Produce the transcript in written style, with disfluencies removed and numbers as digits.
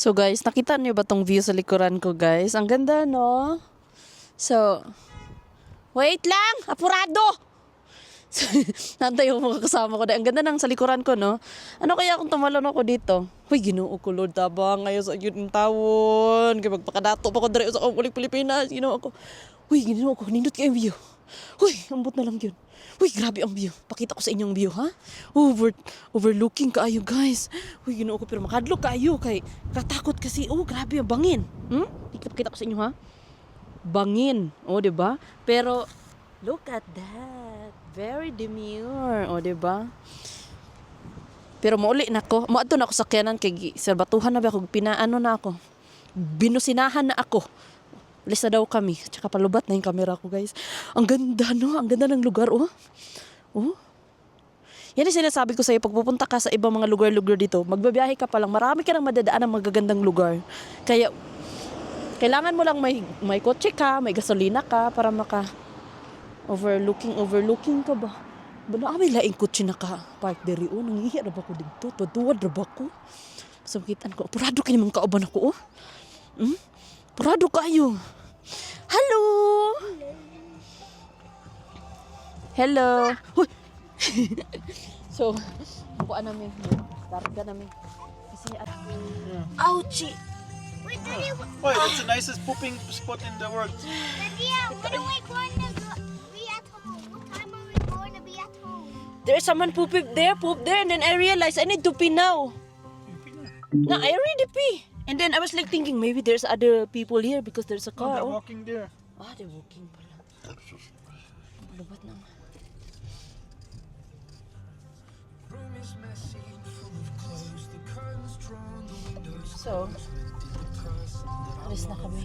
So guys, nakita niyo ba tong view sa likuran ko guys? Ang ganda no? So, wait lang! Apurado! Nantay yung mga kasama ko. Ang ganda ng sa likuran ko no? Ano kaya kung tumalon ako dito? Uy, Ginoo ko Lord, tabang ngayon sa yun ng tawon. Kaya magpakadato pa ko dere sa ulit Pilipinas. Ginoo ko. Uy, Ginoo ko, nindot kayo view. Uy, ambot na lang yun. Uy, grabe ang view. Pakita ko sa inyong view, ha? Overlooking kaayo, guys. Uy, Ginoo ko, pero makadlok kaayo. Kay, katakot kasi. Oh, grabe ang bangin. Pakita ko sa inyo, ha? Bangin. Oh, diba? Pero, look at that. Very demure. Oh, diba? Pero mauli na ako. Maadto na ako sa kyanan kay sa batuhan na ba ako. Pinaano na ako. Binusinahan na ako. Alis na daw kami. Tsaka palubat na yung camera ko, guys. Ang ganda, no? Ang ganda ng lugar, oh. Oh. Yan yung sinasabi ko sa'yo. Pag pupunta ka sa ibang mga lugar-lugar dito, magbabiyahe ka pa lang, marami ka nang madadaan ng magagandang lugar. Kaya, kailangan mo lang may kotse ka, may gasolina ka, para overlooking ka ba? Bala, may laing kotse na ka. Park deri, oh. Nangihiya na ba ko dito? Tuwad na ba ko? So, kitaan ko. Purado ka naman kauban ako, oh. Purado kayo. Hello! Hello! Huy! So, kuha namin. Targa namin. Kasi, ouchie! Wait, Daddy, Wait, that's the nicest pooping spot in the world. Daddy, when are we going to be at home? What time are we going to be at home? There's someone poop there, and then I realized I need to pee now. No, I already pee. And then I was like thinking, maybe there's other people here because there's a Oh, car. they're Oh. walking there. Ah, they're walking pala. Lubat na. So, alis na kami.